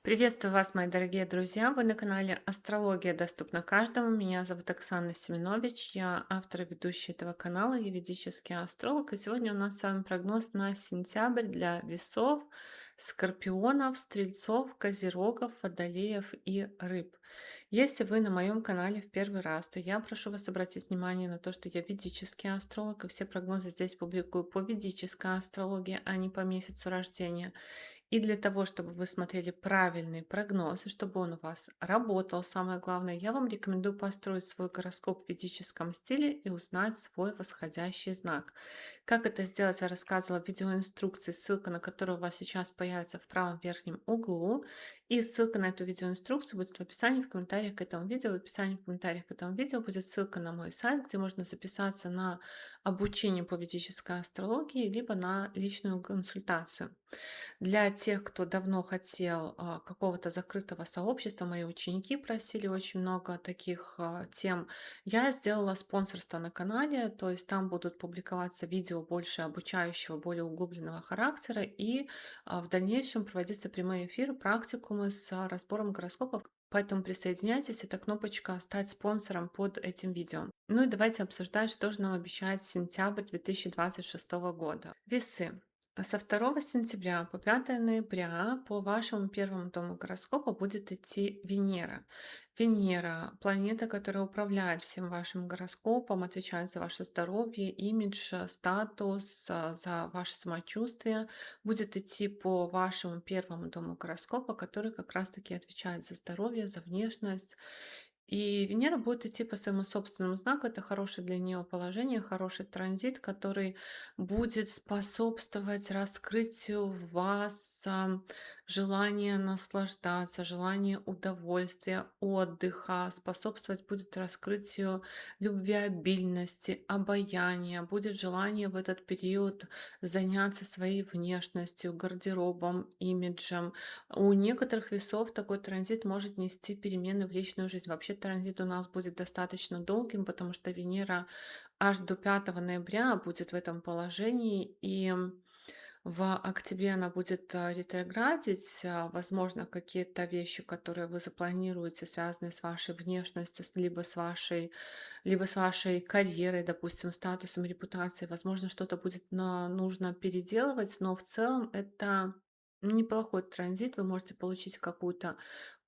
Приветствую вас, мои дорогие друзья! Вы на канале «Астрология доступна каждому». Меня зовут Оксана Семенович, я автор и ведущая этого канала, я ведический астролог. И сегодня у нас с вами прогноз на сентябрь для весов, скорпионов, стрельцов, козерогов, водолеев и рыб. Если вы на моем канале в первый раз, то я прошу вас обратить внимание на то, что я ведический астролог, и все прогнозы здесь публикую по ведической астрологии, а не по месяцу рождения. И для того, чтобы вы смотрели правильный прогноз, и чтобы он у вас работал, самое главное, я вам рекомендую построить свой гороскоп в ведическом стиле и узнать свой восходящий знак. Как это сделать, я рассказывала в видеоинструкции, ссылка на которую у вас сейчас появится в правом верхнем углу. И ссылка на эту видеоинструкцию будет в описании, в комментариях к этому видео. В описании, в комментариях к этому видео будет ссылка на мой сайт, где можно записаться на обучение по ведической астрологии, либо на личную консультацию. Для тех, кто давно хотел какого-то закрытого сообщества, мои ученики просили очень много таких тем. Я сделала спонсорство на канале, то есть там будут публиковаться видео больше обучающего, более углубленного характера, и в дальнейшем проводиться прямые эфиры, практикумы с разбором гороскопов. Поэтому присоединяйтесь, это кнопочка «Стать спонсором» под этим видео. Ну и давайте обсуждать, что же нам обещает сентябрь 2026 года. Весы. Со 2 сентября по 5 ноября по вашему первому дому гороскопа будет идти Венера. Венера — планета, которая управляет всем вашим гороскопом, отвечает за ваше здоровье, имидж, статус, за ваше самочувствие. Будет идти по вашему первому дому гороскопа, который как раз-таки отвечает за здоровье, за внешность. И Венера будет идти по своему собственному знаку. Это хорошее для нее положение, хороший транзит, который будет способствовать раскрытию в вас желания наслаждаться, желания удовольствия, отдыха, способствовать будет раскрытию любвеобильности, обаяния, будет желание в этот период заняться своей внешностью, гардеробом, имиджем. У некоторых весов такой транзит может нести перемены в личную жизнь. Вообще транзит у нас будет достаточно долгим, потому что Венера аж до 5 ноября будет в этом положении, и в октябре она будет ретроградить. Возможно, какие-то вещи, которые вы запланируете, связанные с вашей внешностью, либо с вашей карьерой, допустим, статусом, репутацией. Возможно, что-то будет нужно переделывать, но в целом это неплохой транзит. Вы можете получить какую-то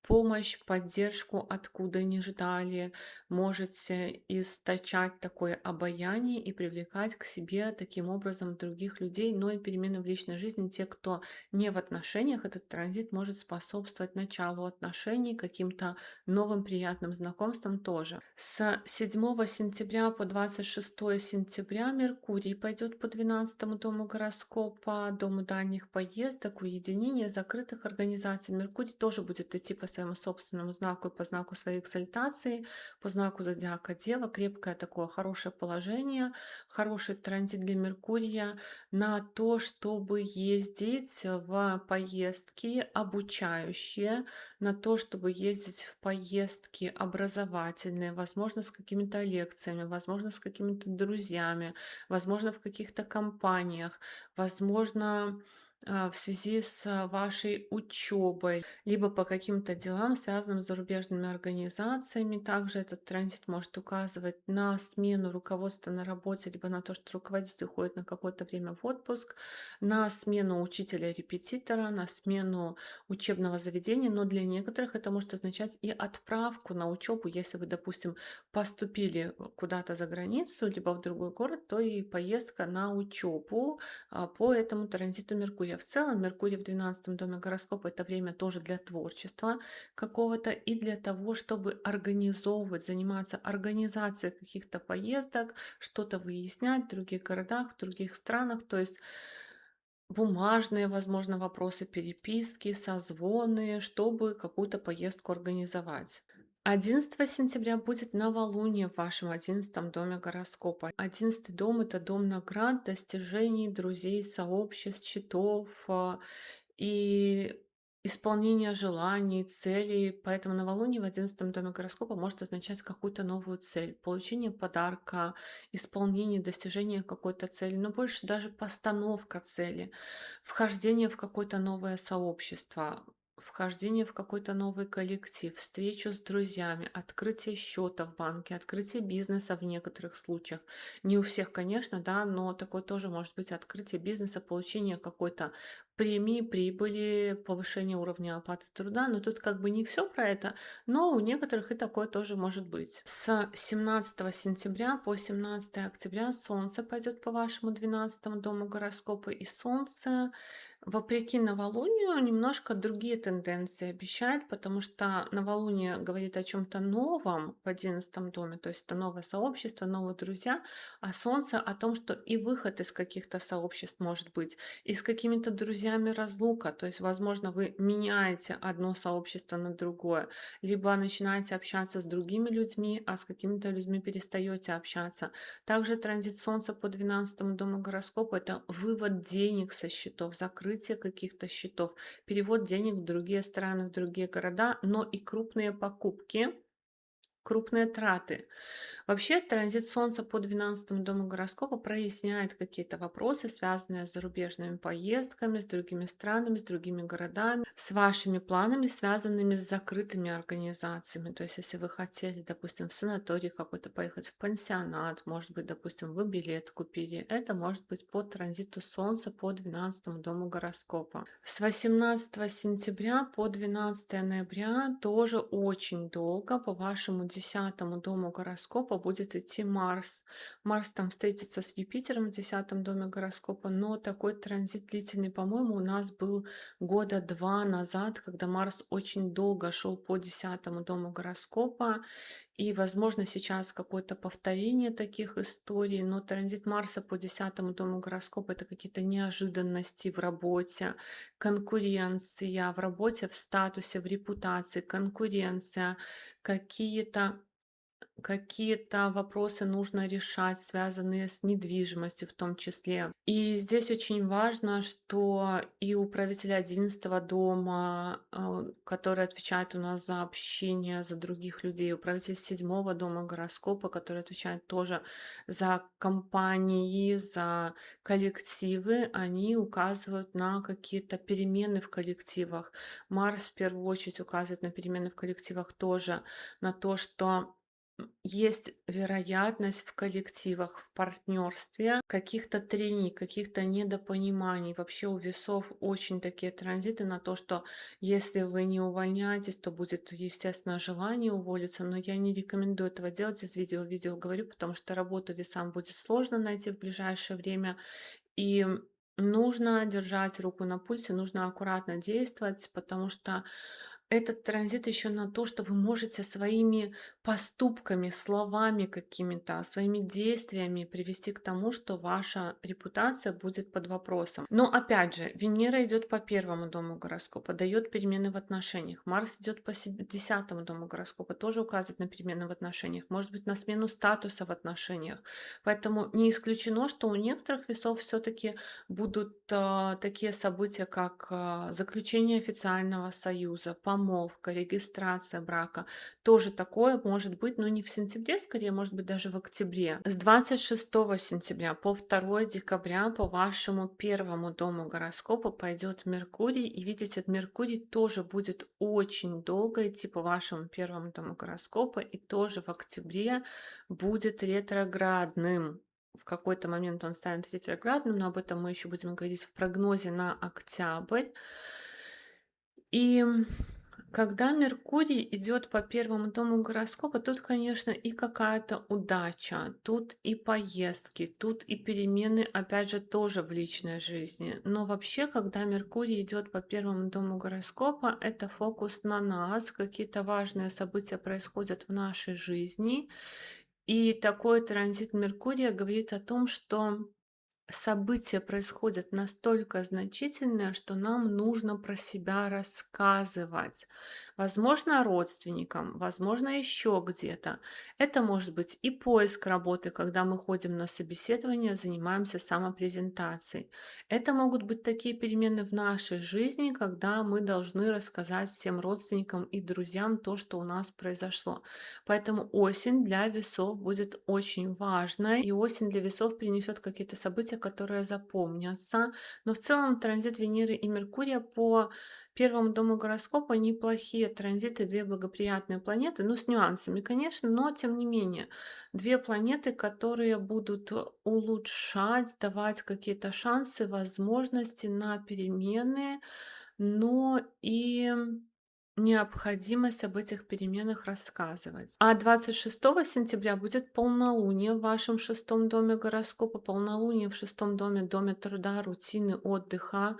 помощь, поддержку, откуда не ждали. Можете источать такое обаяние и привлекать к себе таким образом других людей, но и перемены в личной жизни. Те, кто не в отношениях, этот транзит может способствовать началу отношений, каким-то новым приятным знакомствам тоже. С 7 сентября по 26 сентября Меркурий пойдет по 12 дому гороскопа, дому дальних поездок, уединения, закрытых организаций. Меркурий тоже будет идти по своему собственному знаку и по знаку своей эксальтации, по знаку зодиака Дева. Крепкое такое хорошее положение, хороший транзит для Меркурия на то, чтобы ездить в поездки обучающие, на то, чтобы ездить в поездки образовательные, возможно, с какими-то лекциями, возможно, с какими-то друзьями, возможно, в каких-то компаниях, возможно, в связи с вашей учебой, либо по каким-то делам, связанным с зарубежными организациями. Также этот транзит может указывать на смену руководства на работе, либо на то, что руководитель уходит на какое-то время в отпуск, на смену учителя-репетитора, на смену учебного заведения. Но для некоторых это может означать и отправку на учебу. Если вы, допустим, поступили куда-то за границу, либо в другой город, то и поездка на учебу по этому транзиту Меркурия. В целом Меркурий в 12 доме гороскопа — это время тоже для творчества какого-то и для того, чтобы организовывать, заниматься организацией каких-то поездок, что-то выяснять в других городах, в других странах. То есть бумажные, возможно, вопросы переписки, созвоны, чтобы какую-то поездку организовать. 11 сентября будет новолуние в вашем 11 доме гороскопа. 11 дом — это дом наград, достижений, друзей, сообществ, счетов и исполнения желаний, целей. Поэтому новолуние в 11 доме гороскопа может означать какую-то новую цель, получение подарка, исполнение, достижение какой-то цели, но больше даже постановка цели, вхождение в какое-то новое сообщество. вхождение в какой-то новый коллектив, встречу с друзьями, открытие счета в банке, открытие бизнеса в некоторых случаях. Не у всех, конечно, да, но такое тоже может быть открытие бизнеса, получение какой-то премии, прибыли, повышение уровня оплаты труда. Но тут как бы не все про это, но у некоторых и такое тоже может быть. С 17 сентября по 17 октября Солнце пойдет по вашему 12 дому гороскопа, и Солнце, вопреки новолунию, немножко другие тенденции обещает, потому что новолуние говорит о чем-то новом в 11 доме, то есть это новое сообщество, новые друзья, а Солнце о том, что и выход из каких-то сообществ может быть, и с какими-то друзьями разлука, то есть, возможно, вы меняете одно сообщество на другое, либо начинаете общаться с другими людьми, а с какими-то людьми перестаете общаться. Также транзит Солнца по 12 дому гороскопа — это вывод денег со счетов, закрытие каких-то счетов, перевод денег в другие страны, в другие города, но и крупные покупки, крупные траты. Вообще, транзит Солнца по 12 дому гороскопа проясняет какие-то вопросы, связанные с зарубежными поездками, с другими странами, с другими городами, с вашими планами, связанными с закрытыми организациями. То есть, если вы хотели, допустим, в санаторий какой-то поехать, в пансионат, может быть, допустим, вы билет купили, это может быть по транзиту Солнца по 12 дому гороскопа. С 18 сентября по 12 ноября тоже очень долго по вашему 10 дому гороскопа будет идти Марс. Марс там встретится с Юпитером в 10 доме гороскопа, но такой транзит длительный, по-моему, у нас был года 2 назад, когда Марс очень долго шел по 10 дому гороскопа, и, возможно, сейчас какое-то повторение таких историй, но транзит Марса по 10 дому гороскопа — это какие-то неожиданности в работе, конкуренция в работе, в статусе, в репутации, конкуренция, какие-то какие-то вопросы нужно решать, связанные с недвижимостью в том числе. И здесь очень важно, что и управитель 11 дома, который отвечает у нас за общение, за других людей, управитель 7 дома гороскопа, который отвечает тоже за компании, за коллективы, они указывают на какие-то перемены в коллективах. Марс в первую очередь указывает на перемены в коллективах тоже, на то, что есть вероятность в коллективах, в партнерстве каких-то трений, каких-то недопониманий. Вообще у весов очень такие транзиты на то, что если вы не увольняетесь, то будет, естественно, желание уволиться, но я не рекомендую этого делать из видео в видео говорю, потому что работу весам будет сложно найти в ближайшее время, и нужно держать руку на пульсе, нужно аккуратно действовать, потому что этот транзит еще на то, что вы можете своими поступками, словами какими-то, своими действиями привести к тому, что ваша репутация будет под вопросом. Но опять же, Венера идет по 1 дому гороскопа, дает перемены в отношениях. Марс идет по 10 дому гороскопа, тоже указывает на перемены в отношениях, может быть, на смену статуса в отношениях. Поэтому не исключено, что у некоторых весов все-таки будут такие события, как заключение официального союза, помолвка, регистрация брака. Тоже такое может быть, но не в сентябре, скорее, может быть, даже в октябре. С 26 сентября по 2 декабря по вашему 1 дому гороскопа пойдет Меркурий. И видите, Меркурий тоже будет очень долго идти по вашему 1 дому гороскопа, и тоже в октябре будет ретроградным. В какой-то момент он станет ретроградным, но об этом мы еще будем говорить в прогнозе на октябрь. И когда Меркурий идет по 1 дому гороскопа, тут, конечно, и какая-то удача, тут и поездки, тут и перемены, опять же, тоже в личной жизни. Но вообще, когда Меркурий идет по 1 дому гороскопа, это фокус на нас, какие-то важные события происходят в нашей жизни. И такой транзит Меркурия говорит о том, что события происходят настолько значительные, что нам нужно про себя рассказывать. Возможно, родственникам, возможно, еще где-то. Это может быть и поиск работы, когда мы ходим на собеседование, занимаемся самопрезентацией. Это могут быть такие перемены в нашей жизни, когда мы должны рассказать всем родственникам и друзьям то, что у нас произошло. Поэтому осень для весов будет очень важной, и осень для весов принесет какие-то события, которые запомнятся. Но в целом транзит Венеры и Меркурия по первому дому гороскопа неплохие транзиты, две благоприятные планеты, ну с нюансами, конечно, но тем не менее. Две планеты, которые будут улучшать, давать какие-то шансы, возможности на перемены, но и необходимость об этих переменах рассказывать. А 26 сентября будет полнолуние в вашем шестом доме гороскопа. Полнолуние в шестом доме, доме труда, рутины, отдыха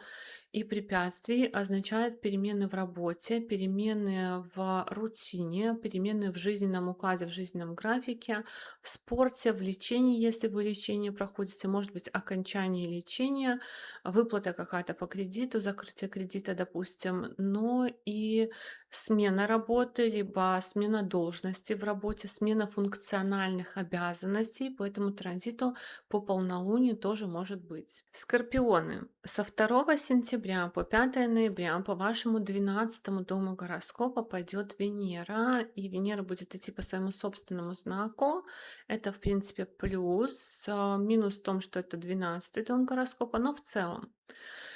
и препятствий означает перемены в работе, перемены в рутине, перемены в жизненном укладе, в жизненном графике, в спорте, в лечении, если вы лечение проходите, может быть, окончание лечения, выплата какая-то по кредиту, закрытие кредита, допустим, но и смена работы, либо смена должности в работе, смена функциональных обязанностей, поэтому транзиту по полнолунию тоже может быть. Скорпионы. Со 2 сентября по 5 ноября по вашему 12 дому гороскопа пойдет Венера, и Венера будет идти по своему собственному знаку. Это, в принципе, плюс. Минус в том, что это 12 дом гороскопа, но в целом.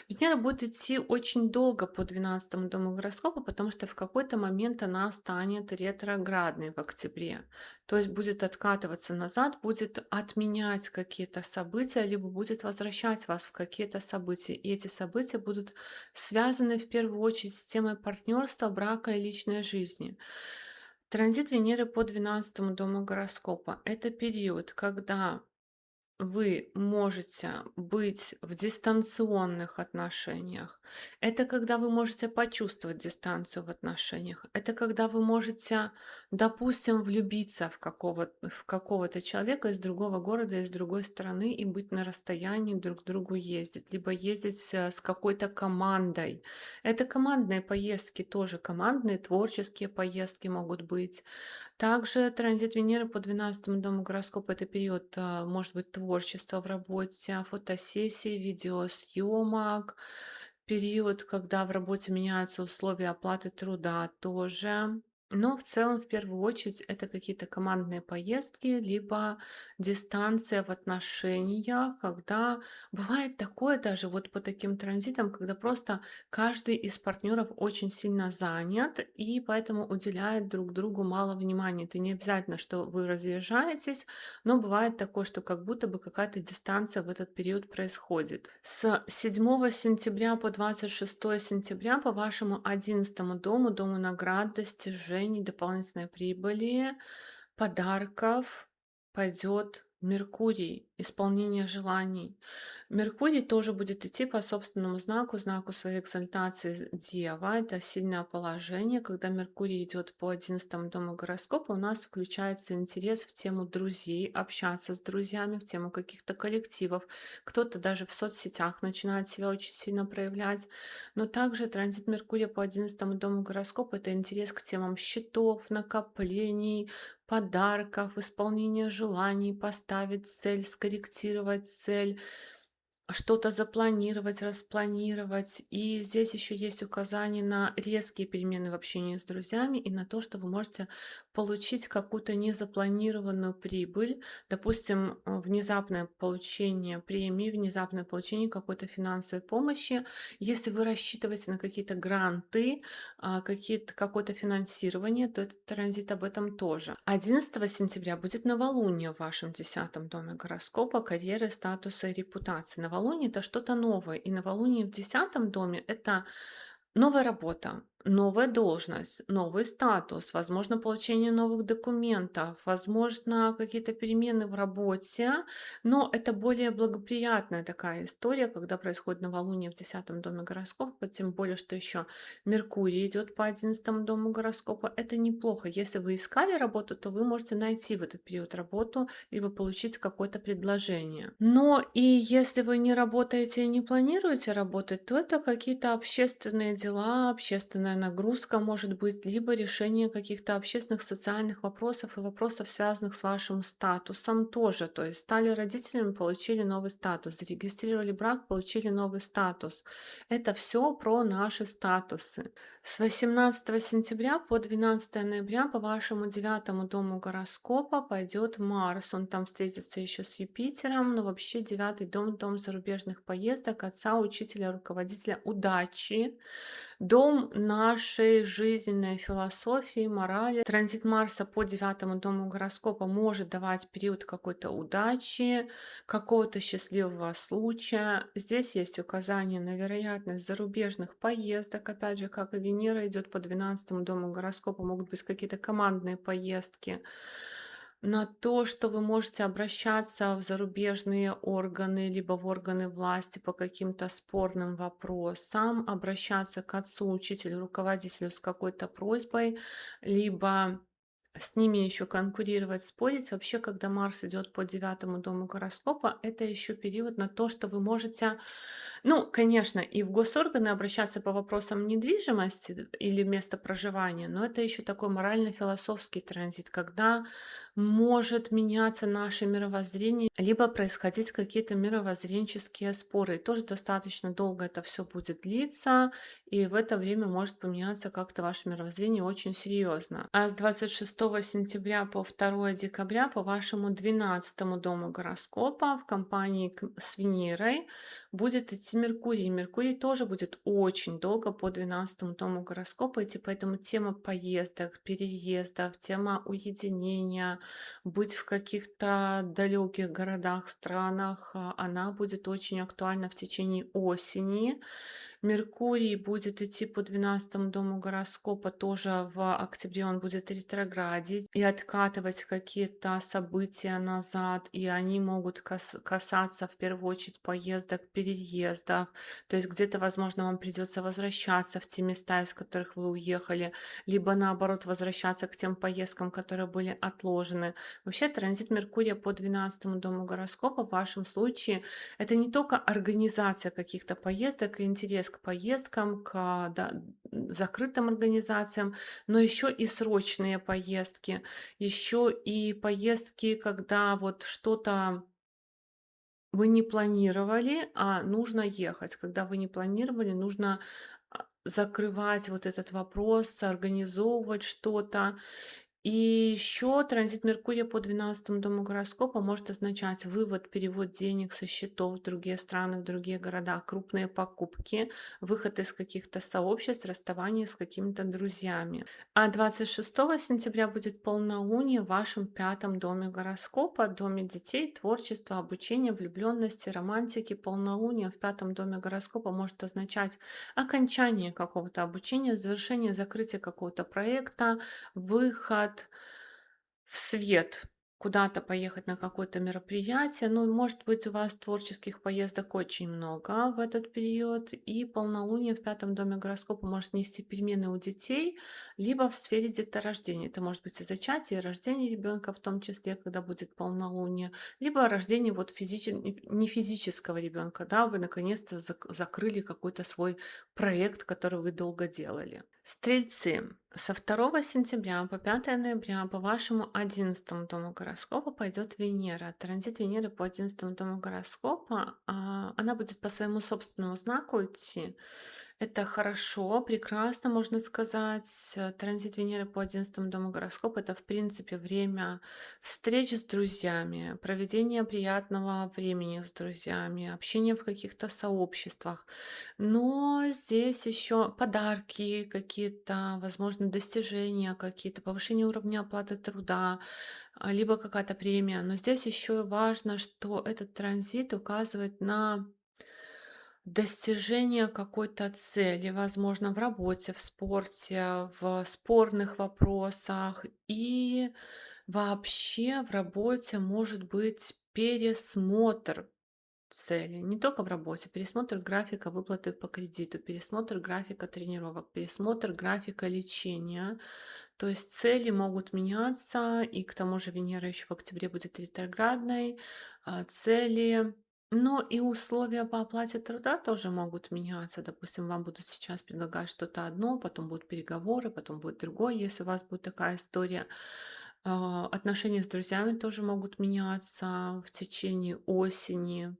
Венера будет идти очень долго по 12 дому гороскопа, потому что в какой-то момент она станет ретроградной в октябре. То есть будет откатываться назад, будет отменять какие-то события, либо будет возвращать вас в какие-то события. И эти события будут связаны в первую очередь с темой партнерства, брака и личной жизни. Транзит Венеры по 12 дому гороскопа — это период, когда вы можете быть в дистанционных отношениях. Это когда вы можете почувствовать дистанцию в отношениях. Это когда вы можете, допустим, влюбиться в какого-то человека из другого города, из другой страны и быть на расстоянии, друг к другу ездить, либо ездить с какой-то командой. Это командные поездки тоже, командные творческие поездки могут быть. Также транзит Венеры по 12 дому гороскопа — это период, может быть, творчества в работе, фотосессий, видеосъемок, период, когда в работе меняются условия оплаты труда тоже. Но в целом, в первую очередь, это какие-то командные поездки, либо дистанция в отношениях, когда бывает такое даже вот по таким транзитам, когда просто каждый из партнеров очень сильно занят и поэтому уделяет друг другу мало внимания. Это не обязательно, что вы разъезжаетесь, но бывает такое, что как будто бы какая-то дистанция в этот период происходит. С 7 сентября по 26 сентября по вашему 11 дому, дому наград, достижений, дополнительной прибыли, подарков пойдет Меркурий, исполнение желаний. Меркурий тоже будет идти по собственному знаку, знаку своей экзальтации Дева. Это сильное положение. Когда Меркурий идет по 11 дому гороскопа, у нас включается интерес в тему друзей, общаться с друзьями, в тему каких-то коллективов. Кто-то даже в соцсетях начинает себя очень сильно проявлять. Но также транзит Меркурия по 11 дому гороскопа — это интерес к темам счетов, накоплений, подарков, исполнения желаний, поставить цель, скорректировать цель, что-то запланировать, распланировать. И здесь еще есть указание на резкие перемены в общении с друзьями и на то, что вы можете получить какую-то незапланированную прибыль, допустим, внезапное получение премии, внезапное получение какой-то финансовой помощи. Если вы рассчитываете на какие-то гранты, какое-то финансирование, то этот транзит об этом тоже. 11 сентября будет новолуние в вашем 10 доме гороскопа карьеры, статуса и репутации. Новолуние — это что-то новое, и новолуние в 10 доме — это новая работа, новая должность, новый статус, возможно, получение новых документов, возможно, какие-то перемены в работе, но это более благоприятная такая история, когда происходит новолуние в 10 доме гороскопа, тем более, что еще Меркурий идет по 11 дому гороскопа. Это неплохо. Если вы искали работу, то вы можете найти в этот период работу, либо получить какое-то предложение. Но и если вы не работаете и не планируете работать, то это какие-то общественные дела, общественная дополнительная нагрузка может быть, либо решение каких-то общественных, социальных вопросов и вопросов, связанных с вашим статусом тоже. То есть стали родителями, получили новый статус, зарегистрировали брак, получили новый статус. Это все про наши статусы. С 18 сентября по 12 ноября по вашему девятому дому гороскопа пойдет Марс. Он там встретится еще с Юпитером, но вообще девятый дом, дом зарубежных поездок, отца, учителя, руководителя, удачи, дом нашей жизненной философии, морали. Транзит Марса по девятому дому гороскопа может давать период какой-то удачи, какого-то счастливого случая. Здесь есть указание на вероятность зарубежных поездок. Опять же, как и Венера идет по 12 дому гороскопа, могут быть какие-то командные поездки. На то, что вы можете обращаться в зарубежные органы, либо в органы власти по каким-то спорным вопросам, обращаться к отцу, учителю, руководителю с какой-то просьбой, либо с ними еще конкурировать, спорить. Вообще, когда Марс идет по девятому дому гороскопа, это еще период на то, что вы можете, ну, конечно, и в госорганы обращаться по вопросам недвижимости или места проживания, но это еще такой морально-философский транзит, когда может меняться наше мировоззрение, либо происходить какие-то мировоззренческие споры. И тоже достаточно долго это все будет длиться, и в это время может поменяться как-то ваше мировоззрение очень серьезно. А с 26 сентября по 2 декабря по вашему 12 дому гороскопа в компании с Венерой будет идти Меркурий. Меркурий тоже будет очень долго по 12 дому гороскопа идти, поэтому тема поездок, переездов, тема уединения, быть в каких-то далеких городах, странах, она будет очень актуальна в течение осени. Меркурий будет идти по 12 дому гороскопа тоже в октябре, он будет ретроградить и откатывать какие-то события назад, и они могут касаться в первую очередь поездок, переездов, то есть где-то, возможно, вам придется возвращаться в те места, из которых вы уехали, либо наоборот возвращаться к тем поездкам, которые были отложены. Вообще транзит Меркурия по 12 дому гороскопа в вашем случае это не только организация каких-то поездок и интерес к поездкам, да, закрытым организациям, но еще и срочные поездки, еще и поездки, когда вот что-то вы не планировали, а нужно ехать. Когда вы не планировали, нужно закрывать вот этот вопрос, организовывать что-то. И еще транзит Меркурия по 12 дому гороскопа может означать вывод, перевод денег со счетов в другие страны, в другие города, крупные покупки, выход из каких-то сообществ, расставание с какими-то друзьями. А 26 сентября будет полнолуние в вашем пятом доме гороскопа, доме детей, творчества, обучения, влюбленности, романтики. Полнолуние в пятом доме гороскопа может означать окончание какого-то обучения, завершение, закрытие какого-то проекта, выход в свет, куда-то поехать на какое-то мероприятие. Ну, может быть, у вас творческих поездок очень много в этот период, и полнолуние в пятом доме гороскопа может нести перемены у детей, либо в сфере деторождения. Это может быть и зачатие, и рождение ребенка, в том числе, когда будет полнолуние, либо рождение вот не физического ребенка, да, вы наконец-то закрыли какой-то свой проект, который вы долго делали. Стрельцы. Со 2 сентября по 5 ноября по вашему 11 дому гороскопа пойдет Венера. Транзит Венеры по 11 дому гороскопа, она будет по своему собственному знаку идти. Это хорошо, прекрасно, можно сказать. Транзит Венеры по 11 дому гороскопа — это, в принципе, время встреч с друзьями, проведения приятного времени с друзьями, общения в каких-то сообществах. Но здесь еще подарки какие-то, возможно, достижения какие-то, повышение уровня оплаты труда, либо какая-то премия. Но здесь еще важно, что этот транзит указывает на достижение какой-то цели, возможно, в работе, в спорте, в спорных вопросах. И вообще в работе может быть пересмотр цели. Не только в работе. Пересмотр графика выплаты по кредиту, пересмотр графика тренировок, пересмотр графика лечения. То есть цели могут меняться, и к тому же Венера еще в октябре будет ретроградной. Цели Но и условия по оплате труда тоже могут меняться. Допустим, вам будут сейчас предлагать что-то одно, потом будут переговоры, потом будет другое, если у вас будет такая история. Отношения с друзьями тоже могут меняться в течение осени.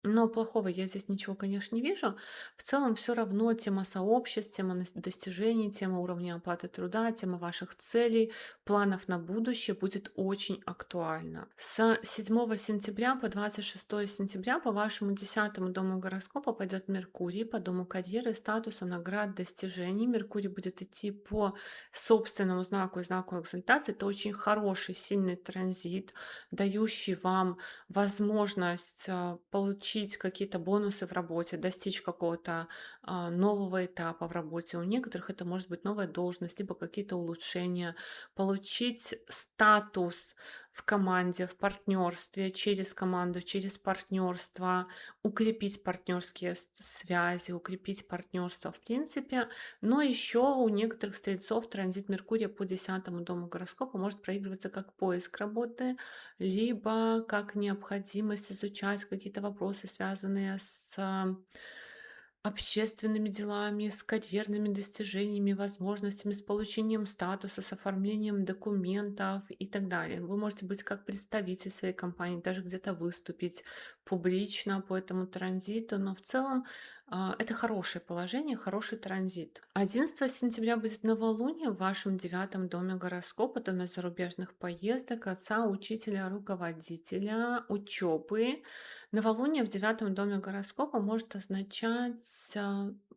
Но плохого я здесь ничего, конечно, не вижу. В целом, все равно тема сообществ, тема достижений, тема уровня оплаты труда, тема ваших целей, планов на будущее будет очень актуальна. С 7 сентября по 26 сентября по вашему 10-му дому гороскопа пойдет Меркурий, по дому карьеры, статуса, наград, достижений. Меркурий будет идти по собственному знаку и знаку экзальтации. Это очень хороший, сильный транзит, дающий вам возможность получить какие-то бонусы в работе, достичь какого-то нового этапа в работе. У некоторых это может быть новая должность, либо какие-то улучшения, получить статус в команде, в партнерстве, через команду, через партнерство, укрепить партнерские связи, укрепить партнерство в принципе. Но еще у некоторых стрельцов транзит Меркурия по 10-му дому гороскопа может проигрываться как поиск работы, либо как необходимость изучать какие-то вопросы, связанные с общественными делами, с карьерными достижениями, возможностями, с получением статуса, с оформлением документов и так далее. Вы можете быть как представитель своей компании, даже где-то выступить публично по этому транзиту, но в целом это хорошее положение, хороший транзит. 11 сентября будет новолуние в вашем 9-м доме гороскопа, доме зарубежных поездок, отца, учителя, руководителя, учебы. Новолуние в 9-м доме гороскопа может означать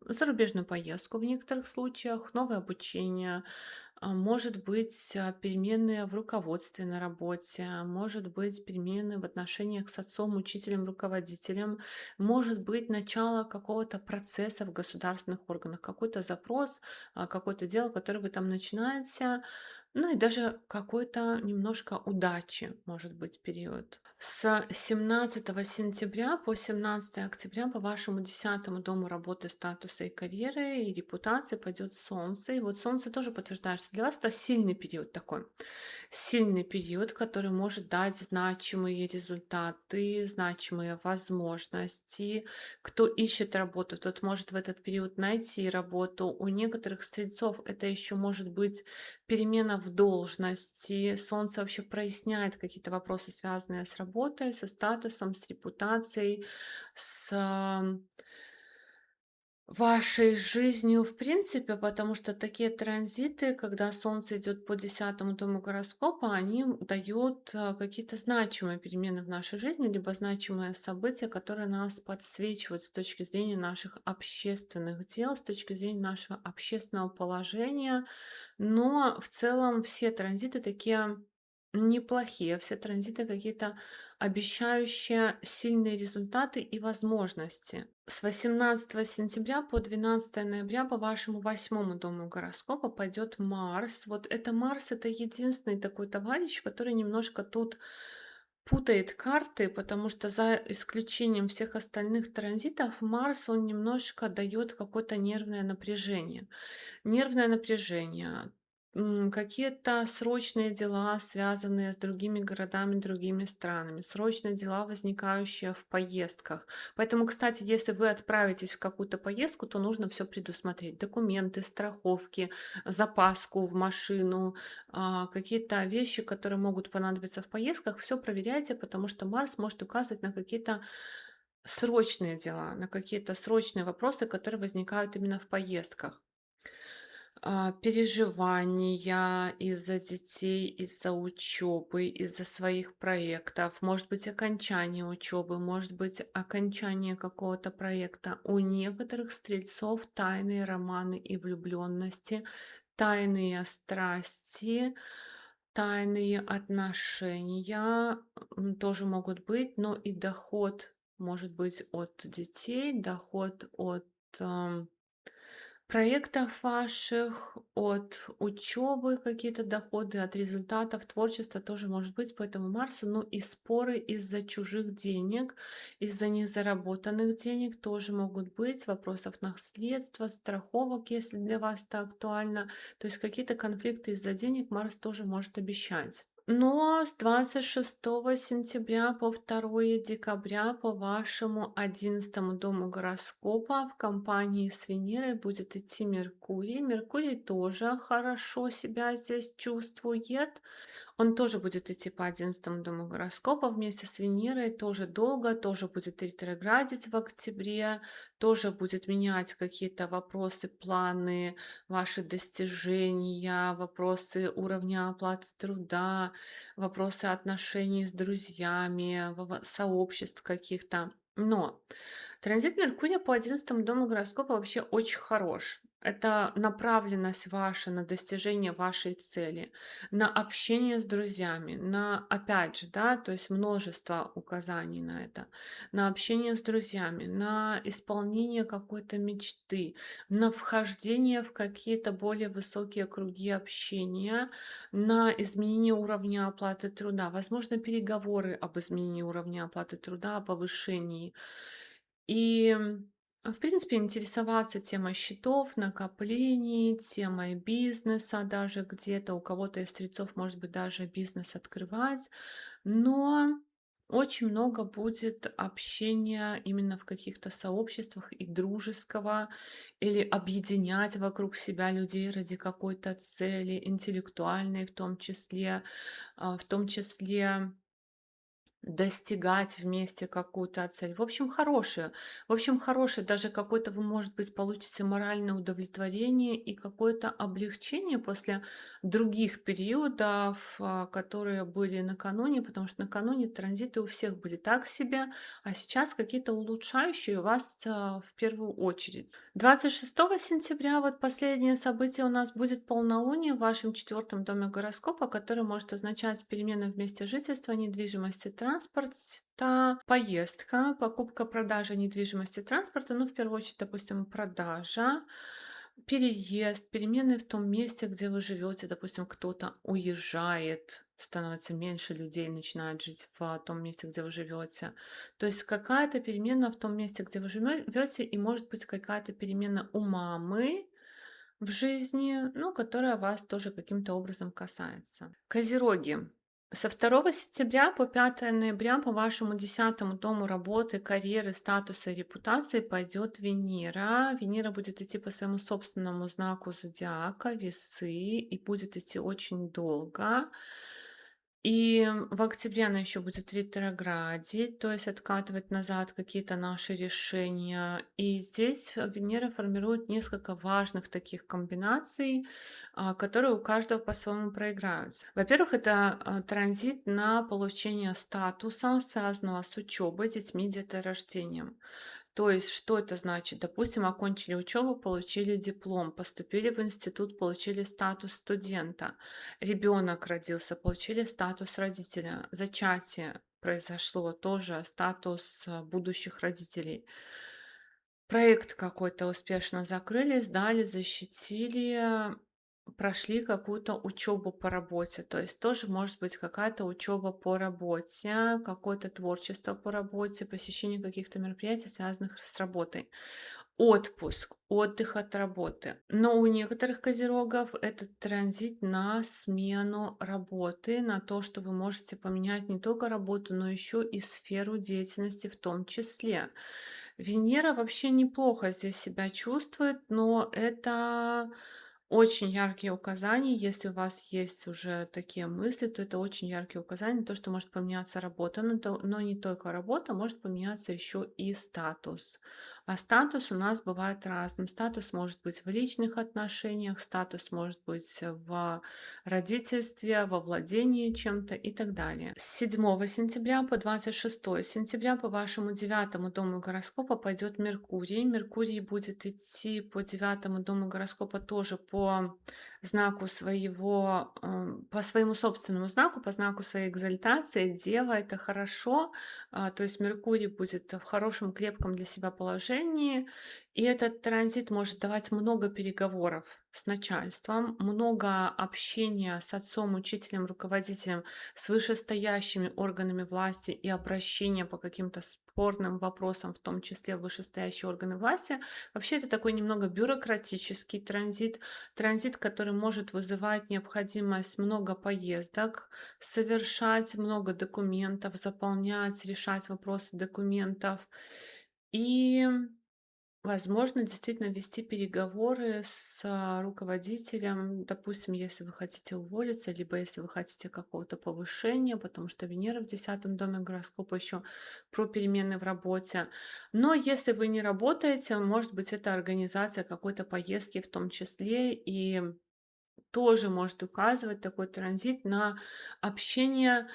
зарубежную поездку в некоторых случаях, новое обучение, может быть, перемены в руководстве на работе, может быть, перемены в отношениях с отцом, учителем, руководителем, может быть, начало какого-то процесса в государственных органах, какой-то запрос, какое-то дело, которое вы там начинаете, ну и даже какой-то немножко удачи, может быть, период. С 17 сентября по 17 октября по вашему 10-му дому работы, статуса и карьеры и репутации пойдет Солнце. И вот Солнце тоже подтверждает, что для вас это сильный период такой. Сильный период, который может дать значимые результаты, значимые возможности. Кто ищет работу, тот может в этот период найти работу. У некоторых стрельцов это еще может быть перемена в должности. Солнце вообще проясняет какие-то вопросы, связанные с работой, со статусом, с репутацией, с вашей жизнью в принципе, потому что такие транзиты, когда Солнце идет по 10-му дому гороскопа, они дают какие-то значимые перемены в нашей жизни, либо значимые события, которые нас подсвечивают с точки зрения наших общественных дел, с точки зрения нашего общественного положения. Но в целом все транзиты такие неплохие, все транзиты какие-то обещающие сильные результаты и возможности. С 18 сентября по 12 ноября по вашему 8-му дому гороскопа пойдет Марс. Вот это Марс, это единственный такой товарищ, который немножко тут путает карты, потому что за исключением всех остальных транзитов Марс, он немножко дает какое-то нервное напряжение. Нервное напряжение, какие-то срочные дела, связанные с другими городами, другими странами, срочные дела, возникающие в поездках. Поэтому, кстати, если вы отправитесь в какую-то поездку, то нужно все предусмотреть. Документы, страховки, запаску в машину, какие-то вещи, которые могут понадобиться в поездках. Все проверяйте, потому что Марс может указывать на какие-то срочные дела, на какие-то срочные вопросы, которые возникают именно в поездках. Переживания из-за детей, из-за учебы, из-за своих проектов, может быть, окончание учебы, может быть, окончание какого-то проекта. У некоторых стрельцов тайные романы и влюбленности, тайные страсти, тайные отношения тоже могут быть, но и доход может быть от детей, доход от ам, проектов ваших, от учебы какие-то доходы, от результатов творчества тоже может быть по этому Марсу. Ну и споры из-за чужих денег, из-за незаработанных денег тоже могут быть, вопросов наследства, страховок, если для вас это актуально. То есть какие-то конфликты из-за денег Марс тоже может обещать. Но с 26 сентября по 2 декабря по вашему 11 дому гороскопа в компании с Венерой будет идти Меркурий. Меркурий тоже хорошо себя здесь чувствует. Он тоже будет идти по 11 дому гороскопа вместе с Венерой, тоже долго, тоже будет ретроградить в октябре, тоже будет менять какие-то вопросы, планы, ваши достижения, вопросы уровня оплаты труда, вопросы отношений с друзьями, сообществ каких-то. Но транзит Меркурия по 11 дому гороскопа вообще очень хорош. Это направленность ваша на достижение вашей цели, на общение с друзьями, на, опять же, да, то есть множество указаний на это, на общение с друзьями, на исполнение какой-то мечты, на вхождение в какие-то более высокие круги общения, на изменение уровня оплаты труда, возможно, переговоры об изменении уровня оплаты труда, о повышении. И, в принципе, интересоваться темой счетов, накоплений, темой бизнеса даже где-то. У кого-то из стрельцов, может быть, даже бизнес открывать. Но очень много будет общения именно в каких-то сообществах и дружеского, или объединять вокруг себя людей ради какой-то цели, интеллектуальной в том числе достигать вместе какую-то цель. В общем, хорошее, даже какое-то вы, может быть, получите моральное удовлетворение и какое-то облегчение после других периодов, которые были накануне, потому что накануне транзиты у всех были так себе, а сейчас какие-то улучшающие у вас в первую очередь. 26 сентября, вот последнее событие у нас будет полнолуние в вашем 4 доме гороскопа, который может означать перемены в месте жительства, недвижимости, транспорта, поездка, покупка, продажа недвижимости, транспорта, ну, в первую очередь, допустим, продажа, переезд, перемены в том месте, где вы живете, допустим, кто-то уезжает, становится меньше людей, начинает жить в том месте, где вы живете. То есть какая-то перемена в том месте, где вы живете, и может быть какая-то перемена у мамы в жизни, ну, которая вас тоже каким-то образом касается. Козероги. Со 2 сентября по 5 ноября по вашему 10 дому работы, карьеры, статуса и репутации пойдет Венера. Венера будет идти по своему собственному знаку зодиака, весы, и будет идти очень долго. И в октябре она еще будет ретроградить, то есть откатывать назад какие-то наши решения. И здесь Венера формирует несколько важных таких комбинаций, которые у каждого по-своему проиграются. Во-первых, это транзит на получение статуса, связанного с учебой, детьми, деторождением. То есть, что это значит? Допустим, окончили учебу, получили диплом, поступили в институт, получили статус студента, ребенок родился, получили статус родителя, зачатие произошло, тоже статус будущих родителей. Проект какой-то успешно закрыли, сдали, защитили, прошли какую-то учебу по работе. То есть тоже может быть какая-то учеба по работе, какое-то творчество по работе, посещение каких-то мероприятий, связанных с работой. Отпуск, отдых от работы. Но у некоторых козерогов это транзит на смену работы, на то, что вы можете поменять не только работу, но еще и сферу деятельности в том числе. Венера вообще неплохо здесь себя чувствует, но это очень яркие указания. Если у вас есть уже такие мысли, то это очень яркие указания на то, что может поменяться работа, но не только работа, может поменяться еще и статус. А статус у нас бывает разным. Статус может быть в личных отношениях, статус может быть в родительстве, во владении чем-то и так далее. С 7 сентября по 26 сентября по вашему 9 дому гороскопа пойдет Меркурий. Меркурий будет идти по 9 дому гороскопа тоже по своему собственному знаку, по знаку своей экзальтации. Дева — это хорошо, то есть Меркурий будет в хорошем, крепком для себя положении, и этот транзит может давать много переговоров с начальством, много общения с отцом, учителем, руководителем, с вышестоящими органами власти и обращения по каким-то спорным вопросам, в том числе в вышестоящие органы власти. Вообще это такой немного бюрократический транзит, транзит, который может вызывать необходимость много поездок, совершать много документов, заполнять, решать вопросы документов. И возможно, действительно вести переговоры с руководителем, допустим, если вы хотите уволиться, либо если вы хотите какого-то повышения, потому что Венера в 10-м доме гороскопа еще про перемены в работе. Но если вы не работаете, может быть, это организация какой-то поездки в том числе, и тоже может указывать такой транзит на общение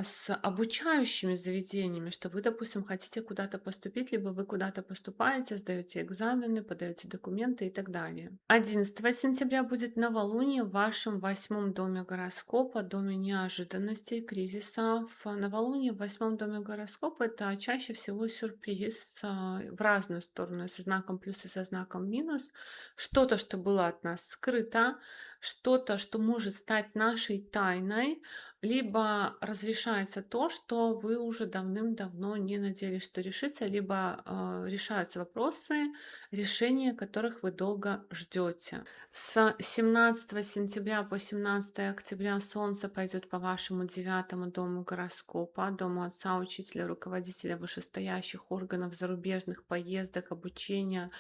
с обучающими заведениями, что вы, допустим, хотите куда-то поступить, либо вы куда-то поступаете, сдаете экзамены, подаете документы и так далее. 11 сентября будет новолуние в вашем 8-м доме гороскопа, доме неожиданностей, кризисов. Новолуние в 8-м доме гороскопа — это чаще всего сюрприз в разную сторону, и со знаком плюс и со знаком минус. Что-то, что было от нас скрыто, что-то, что может стать нашей тайной, либо разрешается то, что вы уже давным-давно не надеялись, что решится, либо решаются вопросы, решения которых вы долго ждете. С 17 сентября по 17 октября Солнце пойдет по вашему 9-му дому гороскопа, дому отца, учителя, руководителя вышестоящих органов, зарубежных поездок, обучения,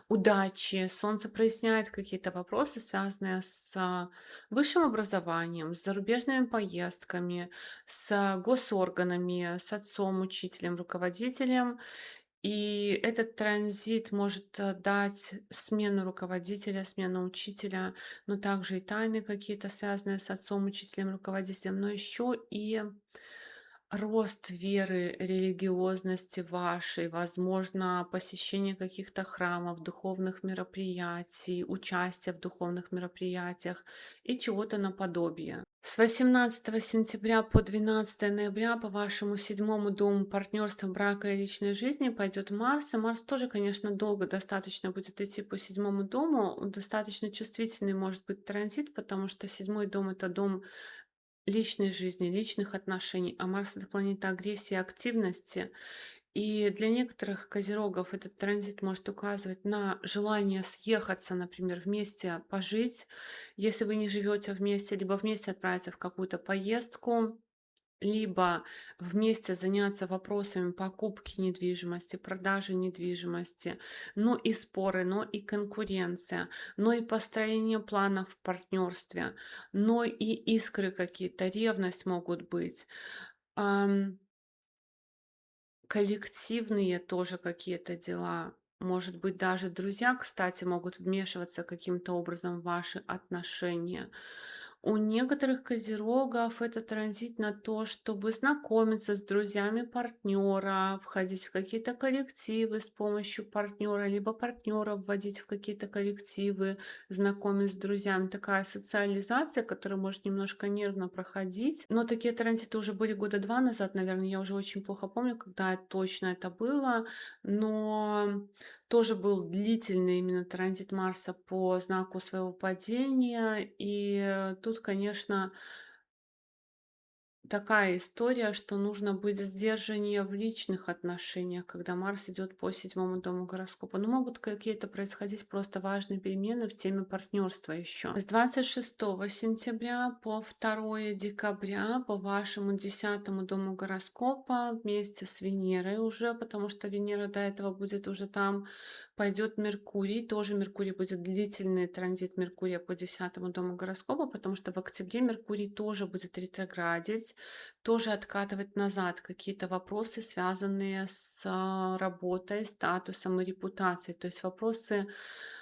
удачи. Солнце проясняет какие-то вопросы, связанные с высшим образованием, с зарубежными поездками, с госорганами, с отцом, учителем, руководителем. И этот транзит может дать смену руководителя, смену учителя, но также и тайны какие-то, связанные с отцом, учителем, руководителем, но еще и рост веры, религиозности вашей, возможно, посещение каких-то храмов, духовных мероприятий, участие в духовных мероприятиях и чего-то наподобие. С 18 сентября по 12 ноября по вашему 7-му дому партнерства, брака и личной жизни пойдет Марс. И Марс тоже, конечно, долго достаточно будет идти по 7-му дому. Достаточно чувствительный может быть транзит, потому что 7-й дом — это дом личной жизни, личных отношений, а Марс — это планета агрессии и активности. И для некоторых козерогов этот транзит может указывать на желание съехаться, например, вместе пожить, если вы не живете вместе, либо вместе отправиться в какую-то поездку, либо вместе заняться вопросами покупки недвижимости, продажи недвижимости, но и споры, но и конкуренция, но и построение планов в партнерстве, но и искры какие-то, ревность могут быть. Ам, Коллективные тоже какие-то дела. Может быть, даже друзья, кстати, могут вмешиваться каким-то образом в ваши отношения. У некоторых козерогов это транзит на то, чтобы знакомиться с друзьями партнера, входить в какие-то коллективы с помощью партнера, либо партнера вводить в какие-то коллективы, знакомить с друзьями. Такая социализация, которая может немножко нервно проходить. Но такие транзиты уже были года 2 назад, наверное, я уже очень плохо помню, когда точно это было. Но тоже был длительный именно транзит Марса по знаку своего падения. И тут, конечно, такая история, что нужно быть сдержаннее в личных отношениях, когда Марс идет по 7-му дому гороскопа. Но могут какие-то происходить просто важные перемены в теме партнерства еще. С 26 сентября по 2 декабря по вашему 10-му дому гороскопа вместе с Венерой уже, потому что Венера до этого будет уже там, пойдет Меркурий. Тоже Меркурий будет длительный транзит Меркурия по 10-му дому гороскопа, потому что в октябре Меркурий тоже будет ретроградить, тоже откатывать назад какие-то вопросы, связанные с работой, статусом и репутацией. То есть вопросы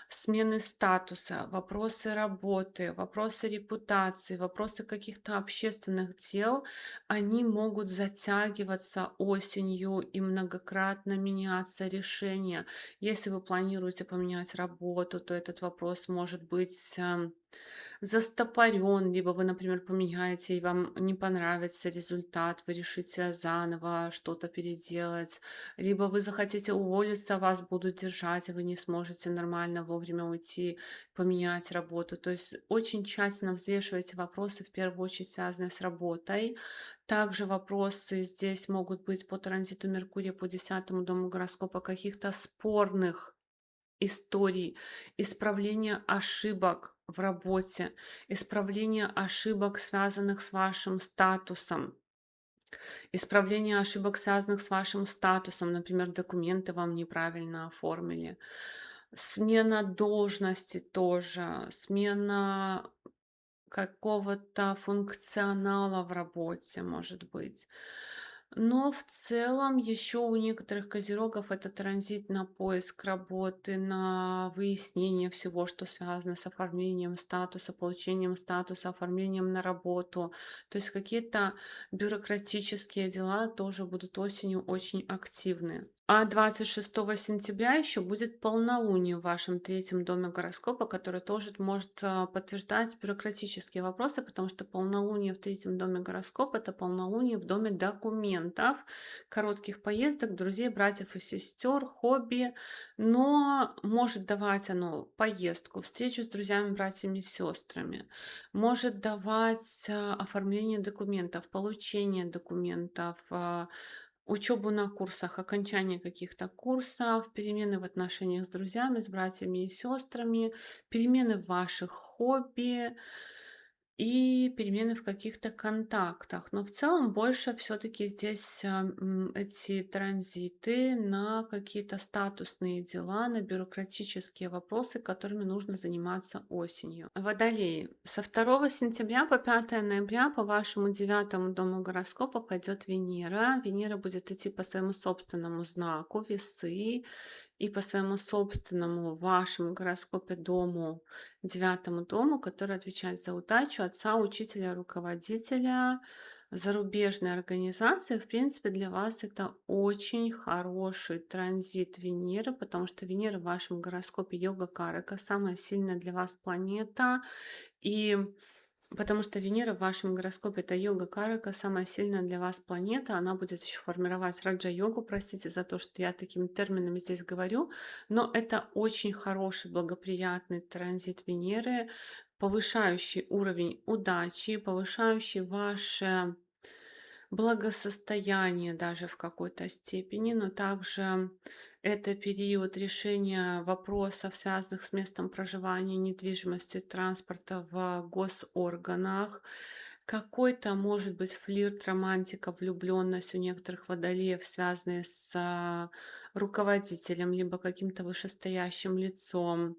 смены статуса, вопросы работы, вопросы репутации, вопросы каких-то общественных дел, они могут затягиваться осенью и многократно меняться решения. Если вы планируете поменять работу, то этот вопрос может быть застопорен, либо вы, например, поменяете, и вам не понравится результат, вы решите заново что-то переделать, либо вы захотите уволиться, вас будут держать, и вы не сможете нормально вовремя уйти, поменять работу. То есть очень тщательно взвешивайте вопросы, в первую очередь связанные с работой. Также вопросы здесь могут быть по транзиту Меркурия по 10-му дому гороскопа каких-то спорных историй, исправления ошибок в работе, исправления ошибок, связанных с вашим статусом, исправление ошибок, связанных с вашим статусом, например, документы вам неправильно оформили, смена должности тоже, смена какого-то функционала в работе, может быть. Но в целом еще у некоторых козерогов это транзит на поиск работы, на выяснение всего, что связано с оформлением статуса, получением статуса, оформлением на работу. То есть какие-то бюрократические дела тоже будут осенью очень активны. А 26 сентября еще будет полнолуние в вашем 3-м доме гороскопа, которое тоже может подтверждать бюрократические вопросы, потому что полнолуние в 3-м доме гороскопа — это полнолуние в доме документов, коротких поездок, друзей, братьев и сестер, хобби, но может давать оно поездку, встречу с друзьями, братьями и сестрами, может давать оформление документов, получение документов, учебу на курсах, окончание каких-то курсов, перемены в отношениях с друзьями, с братьями и сестрами, перемены в ваших хобби и перемены в каких-то контактах. Но в целом больше все-таки здесь эти транзиты на какие-то статусные дела, на бюрократические вопросы, которыми нужно заниматься осенью. Водолеи. Со 2 сентября по 5 ноября по вашему 9-му дому гороскопа пойдет Венера. Венера будет идти по своему собственному знаку Весы и по своему собственному в вашем гороскопе дому, 9-му дому, который отвечает за удачу отца, учителя, руководителя, зарубежной организации. В принципе, для вас это очень хороший транзит Венеры, потому что Венера в вашем гороскопе йога карака, самая сильная для вас планета. И потому что Венера в вашем гороскопе — это йога карака, самая сильная для вас планета. Она будет еще формировать раджа-йогу, простите за то, что я такими терминами здесь говорю, но это очень хороший, благоприятный транзит Венеры, повышающий уровень удачи, повышающий ваше благосостояние даже в какой-то степени, но также это период решения вопросов, связанных с местом проживания, недвижимостью, транспорта в госорганах. Какой-то, может быть, флирт, романтика, влюбленность у некоторых водолеев, связанные с руководителем, либо каким-то вышестоящим лицом,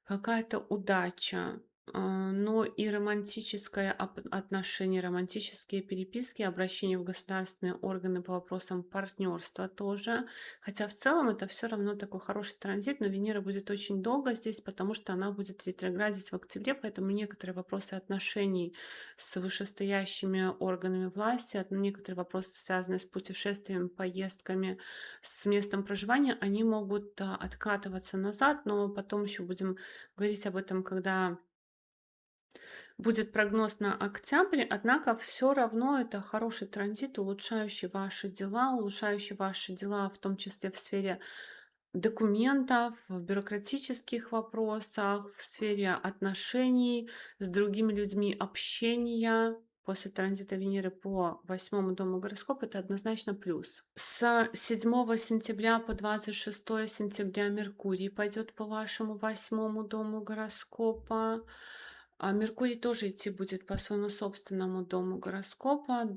какая-то удача, но и романтическое отношение, романтические переписки, обращение в государственные органы по вопросам партнерства тоже. Хотя в целом это все равно такой хороший транзит, но Венера будет очень долго здесь, потому что она будет ретроградить в октябре, поэтому некоторые вопросы отношений с вышестоящими органами власти, некоторые вопросы, связанные с путешествиями, поездками, с местом проживания, они могут откатываться назад, но потом еще будем говорить об этом, когда будет прогноз на октябрь. Однако все равно это хороший транзит, улучшающий ваши дела, в том числе в сфере документов, в бюрократических вопросах, в сфере отношений с другими людьми, общения. После транзита Венеры по 8-му дому гороскопа это однозначно плюс. С 7 сентября по 26 сентября Меркурий пойдет по вашему 8-му дому гороскопа. А Меркурий тоже идти будет по своему собственному дому гороскопа,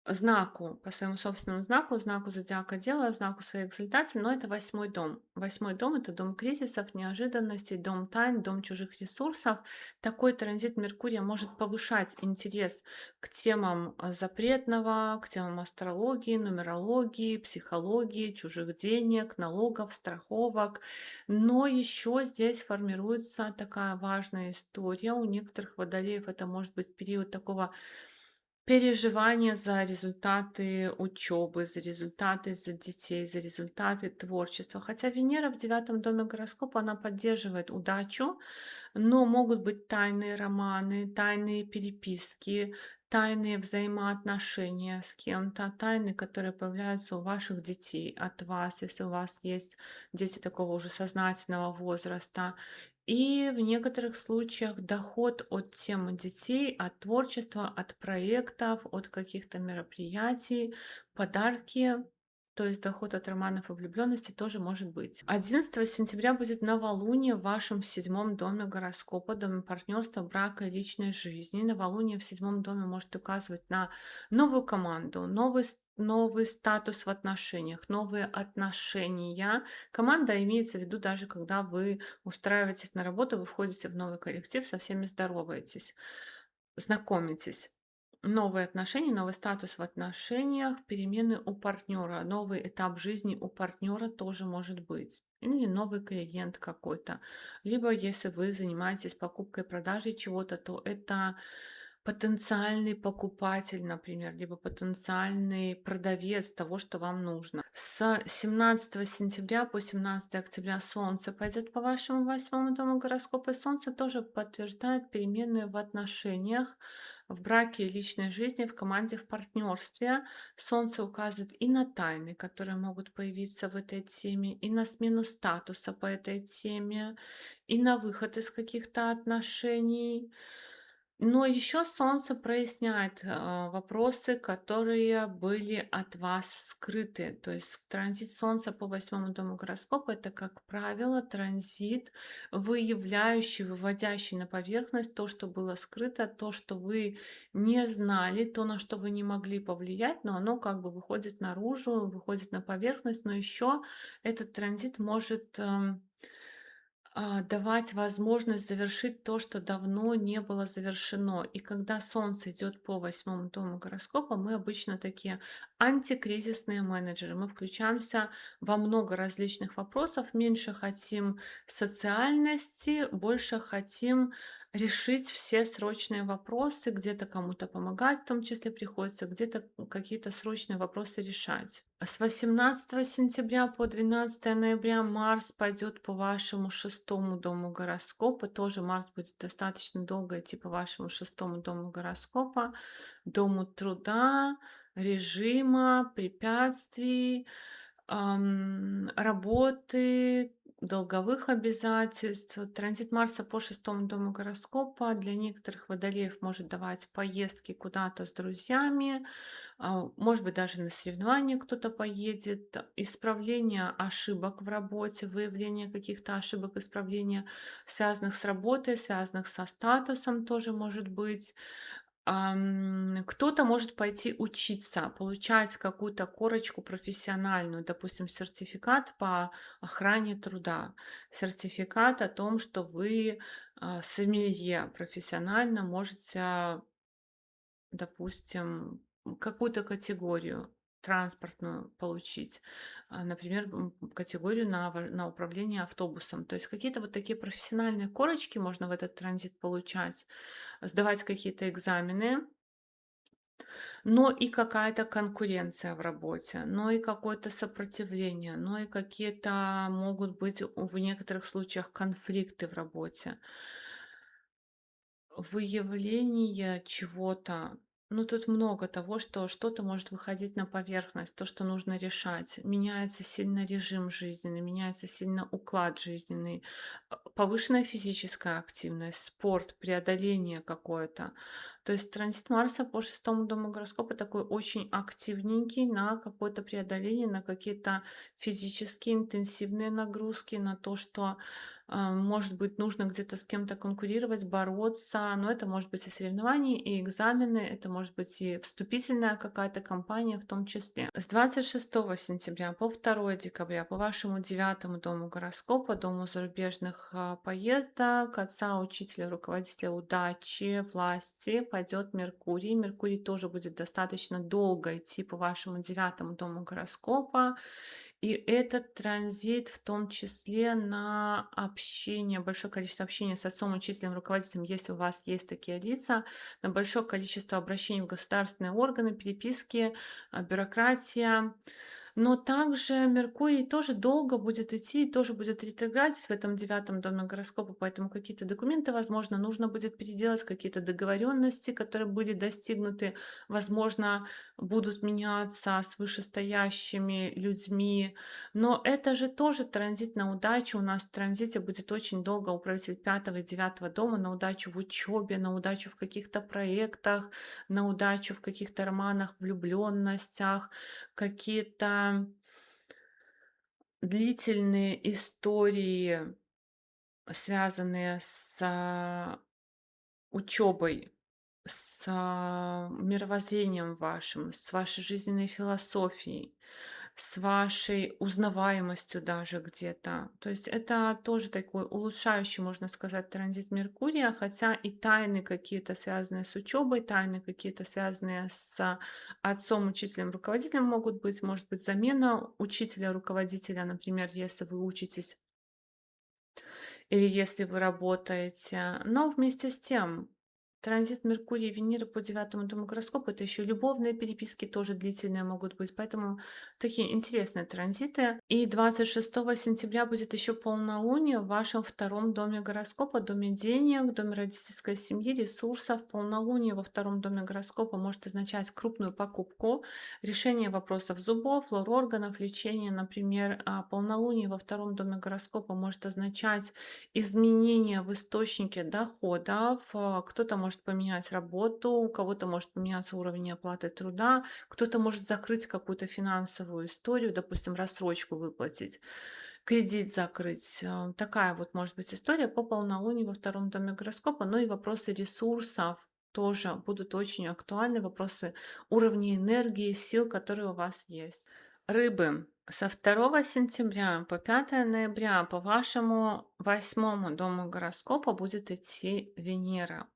по своему собственному знаку, знаку зодиака Дева, знаку своей экзальтации, но это 8-й дом. 8-й дом — это дом кризисов, неожиданностей, дом тайн, дом чужих ресурсов. Такой транзит Меркурия может повышать интерес к темам запретного, к темам астрологии, нумерологии, психологии, чужих денег, налогов, страховок. Но еще здесь формируется такая важная история. У некоторых водолеев это может быть период такого переживания за результаты учебы, за детей, за результаты творчества. Хотя Венера в девятом доме гороскопа, она поддерживает удачу, но могут быть тайные романы, тайные переписки, тайные взаимоотношения с кем-то, тайны, которые появляются у ваших детей от вас, если у вас есть дети такого уже сознательного возраста. И в некоторых случаях доход от темы детей, от творчества, от проектов, от каких-то мероприятий, подарки, то есть доход от романов и влюбленности тоже может быть. 11 сентября будет новолуние в вашем седьмом доме гороскопа, доме партнерства, брака и личной жизни. Новолуние в седьмом доме может указывать на новую команду, новый статус в отношениях, новые отношения. Команда имеется в виду даже когда вы устраиваетесь на работу, вы входите в новый коллектив, со всеми здороваетесь, знакомитесь. Новые отношения, новый статус в отношениях, перемены у партнера, новый этап жизни у партнера тоже может быть. Или новый клиент какой-то. Либо если вы занимаетесь покупкой, продажей чего-то, то это потенциальный покупатель, например, либо потенциальный продавец того, что вам нужно. С 17 сентября по 17 октября Солнце пойдет по вашему восьмому дому гороскопа, и Солнце тоже подтверждает перемены в отношениях, в браке и личной жизни, в команде, в партнерстве. Солнце указывает и на тайны, которые могут появиться в этой теме, и на смену статуса по этой теме, и на выход из каких-то отношений. Но еще Солнце проясняет вопросы, которые были от вас скрыты. То есть транзит Солнца по восьмому дому гороскопа — это, как правило, транзит, выявляющий, выводящий на поверхность то, что было скрыто, то, что вы не знали, то, на что вы не могли повлиять, но оно как бы выходит наружу, выходит на поверхность. Но еще этот транзит может давать возможность завершить то, что давно не было завершено. И когда Солнце идет по восьмому дому гороскопа, мы обычно такие антикризисные менеджеры. Мы включаемся во много различных вопросов, меньше хотим социальности, больше хотим решить все срочные вопросы, где-то кому-то помогать, в том числе приходится, где-то какие-то срочные вопросы решать. С 18 сентября по 12 ноября Марс пойдет по вашему шестому дому гороскопа. Тоже Марс будет достаточно долго идти по вашему шестому дому гороскопа, дому труда, режима, препятствий, работы, долговых обязательств. Транзит Марса по шестому дому гороскопа для некоторых водолеев может давать поездки куда-то с друзьями, может быть, даже на соревнования кто-то поедет, исправление ошибок в работе, выявление каких-то ошибок, исправление, связанных с работой, связанных со статусом тоже может быть. Кто-то может пойти учиться, получать какую-то корочку профессиональную, допустим, сертификат по охране труда, сертификат о том, что вы сомелье профессионально можете, допустим, какую-то категорию транспортную получить, например, категорию на управление автобусом. То есть какие-то вот такие профессиональные корочки можно в этот транзит получать, сдавать какие-то экзамены, но и какая-то конкуренция в работе, но и какое-то сопротивление, но и какие-то могут быть в некоторых случаях конфликты в работе. Выявление чего-то. Ну, тут много того, что что-то может выходить на поверхность, то, что нужно решать. Меняется сильно режим жизненный, меняется сильно уклад жизненный, повышенная физическая активность, спорт, преодоление какое-то. То есть транзит Марса по шестому дому гороскопа такой очень активненький на какое-то преодоление, на какие-то физические интенсивные нагрузки, на то, что может быть, нужно где-то с кем-то конкурировать, бороться, но это может быть и соревнования, и экзамены, это может быть и вступительная какая-то кампания в том числе. С 26 сентября по 2 декабря по вашему девятому дому гороскопа, дому зарубежных поездок, отца, учителя, руководителя удачи, власти, пойдет Меркурий. Меркурий тоже будет достаточно долго идти по вашему девятому дому гороскопа. И этот транзит в том числе на общение, большое количество общения с отцом, учителем, руководителем, если у вас есть такие лица, на большое количество обращений в государственные органы, переписки, бюрократия. Но также Меркурий тоже долго будет идти, и тоже будет ретроградить в этом девятом доме гороскопа, поэтому какие-то документы, возможно, нужно будет переделать, какие-то договоренности, которые были достигнуты, возможно, будут меняться с вышестоящими людьми. Но это же тоже транзит на удачу. У нас в транзите будет очень долго управитель пятого и девятого дома на удачу в учебе, на удачу в каких-то проектах, на удачу в каких-то романах, влюбленностях, какие-то длительные истории, связанные с учебой, с мировоззрением вашим, с вашей жизненной философией, с вашей узнаваемостью даже где-то. То есть это тоже такой улучшающий, можно сказать, транзит Меркурия, хотя и тайны какие-то связанные с учебой, тайны какие-то связанные с отцом, учителем, руководителем могут быть, может быть замена учителя, руководителя, например, если вы учитесь или если вы работаете. Но вместе с тем, транзит Меркурия и Венеры по девятому дому гороскопа — это еще любовные переписки, тоже длительные могут быть. Поэтому такие интересные транзиты. И 26 сентября будет еще полнолуние в вашем втором доме гороскопа, доме денег, доме родительской семьи, ресурсов. Полнолуние во втором доме гороскопа может означать крупную покупку, решение вопросов зубов, лор-органов, лечение, например. А полнолуние во втором доме гороскопа может означать изменения в источнике доходов. Кто-то может поменять работу, у кого-то может поменяться уровень оплаты труда, кто-то может закрыть какую-то финансовую историю, допустим, рассрочку выплатить, кредит закрыть. Такая вот может быть история по полнолунию во втором доме гороскопа. Ну и вопросы ресурсов тоже будут очень актуальны, вопросы уровня энергии, сил, которые у вас есть. Рыбы. Со 2 сентября по 5 ноября по вашему восьмому дому гороскопа будет идти Венера.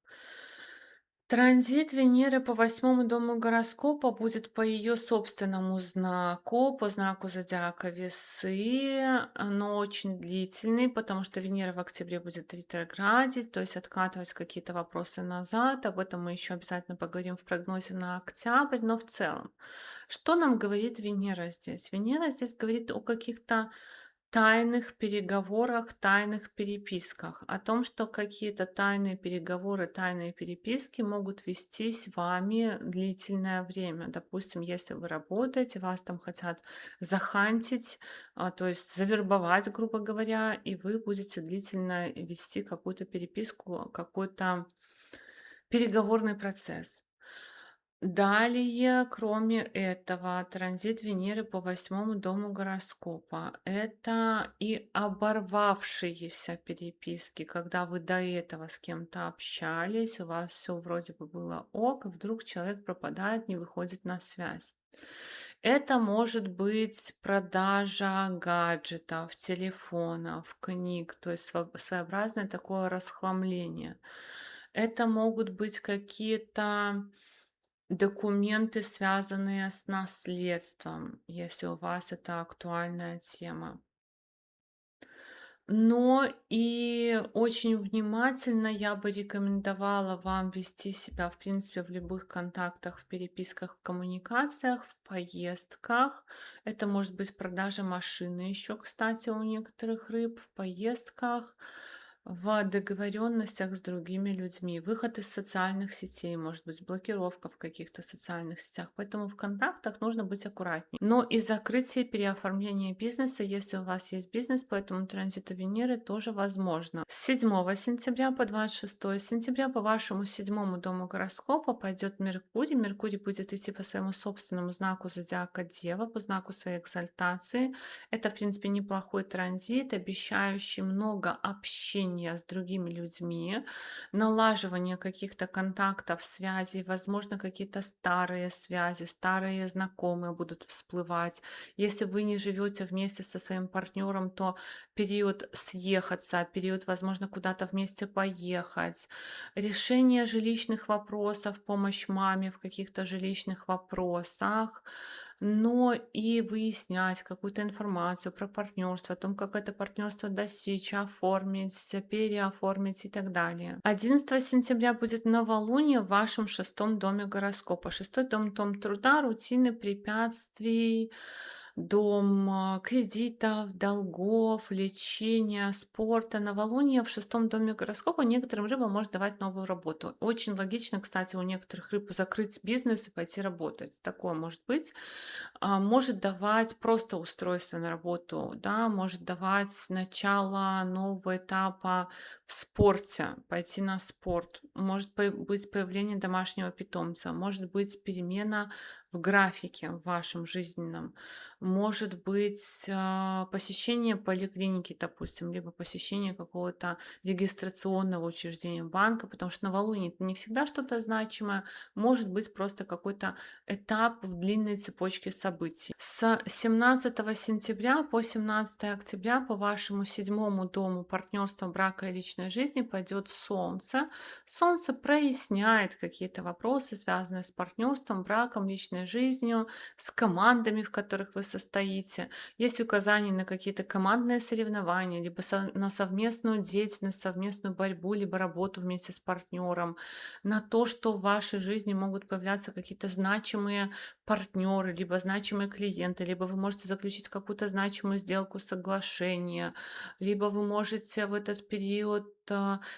Транзит Венеры по восьмому дому гороскопа будет по ее собственному знаку, по знаку зодиака Весы, но очень длительный, потому что Венера в октябре будет ретроградить, то есть откатывать какие-то вопросы назад. Об этом мы еще обязательно поговорим в прогнозе на октябрь, но в целом. Что нам говорит Венера здесь? Венера здесь говорит о каких-то тайных переговорах, тайных переписках, о том, что какие-то тайные переговоры, тайные переписки могут вестись вами длительное время. Допустим, если вы работаете, вас там хотят захантить, то есть завербовать, грубо говоря, и вы будете длительно вести какую-то переписку, какой-то переговорный процесс. Далее, кроме этого, транзит Венеры по восьмому дому гороскопа. Это и оборвавшиеся переписки, когда вы до этого с кем-то общались, у вас все вроде бы было ок, и вдруг человек пропадает, не выходит на связь. Это может быть продажа гаджетов, телефонов, книг, то есть своеобразное такое расхламление. Это могут быть какие-то документы, связанные с наследством, если у вас это актуальная тема. Но и очень внимательно я бы рекомендовала вам вести себя, в принципе, в любых контактах, в переписках, в коммуникациях, в поездках. Это может быть продажа машины еще, кстати, у некоторых рыб, в поездках, в договоренностях с другими людьми, выход из социальных сетей, может быть, блокировка в каких-то социальных сетях. Поэтому в контактах нужно быть аккуратнее. Но и закрытие, переоформление бизнеса, если у вас есть бизнес, по этому транзиту Венеры тоже возможно. С 7 сентября по 26 сентября по вашему седьмому дому гороскопа пойдет Меркурий. Меркурий будет идти по своему собственному знаку зодиака Дева, по знаку своей экзальтации. Это, в принципе, неплохой транзит, обещающий много общения с другими людьми, налаживание каких-то контактов, связей, возможно, какие-то старые связи, старые знакомые будут всплывать. Если вы не живете вместе со своим партнером, то период съехаться, период, возможно, куда-то вместе поехать, решение жилищных вопросов, помощь маме в каких-то жилищных вопросах, но и выяснять какую-то информацию про партнерство, о том, как это партнерство достичь, оформить, переоформить и так далее. 11 сентября будет новолуние в вашем шестом доме гороскопа. Шестой дом — дом труда, рутины, препятствий, дом кредитов, долгов, лечения, спорта. Новолуние в шестом доме гороскопа некоторым рыбам может давать новую работу. Очень логично, кстати, у некоторых рыб закрыть бизнес и пойти работать. Такое может быть. Может давать просто устройство на работу, да, может давать начало нового этапа в спорте, пойти на спорт, может быть появление домашнего питомца, может быть перемена в графике в вашем жизненном, может быть посещение поликлиники, допустим, либо посещение какого-то регистрационного учреждения банка, потому что новолуние — это не всегда что-то значимое, может быть просто какой-то этап в длинной цепочке событий. С 17 сентября по 17 октября по вашему седьмому дому партнерства, брака и личной жизни пойдет Солнце. Солнце проясняет какие-то вопросы, связанные с партнерством, браком, личной жизнью, с командами, в которых вы состоите. Есть указания на какие-то командные соревнования, либо на совместную деятельность, совместную борьбу, либо работу вместе с партнером, на то, что в вашей жизни могут появляться какие-то значимые партнеры, либо значимые клиенты, либо вы можете заключить какую-то значимую сделку, соглашение, либо вы можете в этот период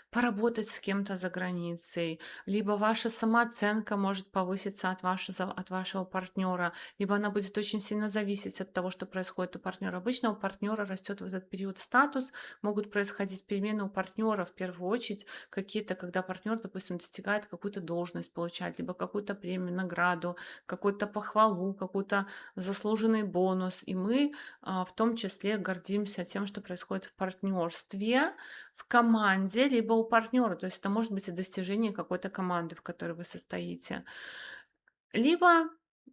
поработать с кем-то за границей, либо ваша самооценка может повыситься от вашего партнера, либо она будет очень сильно зависеть от того, что происходит у партнера. Обычно у партнера растет в этот период статус, могут происходить перемены у партнера в первую очередь, какие-то, когда партнер, допустим, достигает какую-то должность, получает, либо какую-то премию, награду, какую-то похвалу, какой-то заслуженный бонус. И мы в том числе гордимся тем, что происходит в партнерстве, в команде, либо у партнера. То есть это может быть и достижение какой-то команды, в которой вы состоите. Либо,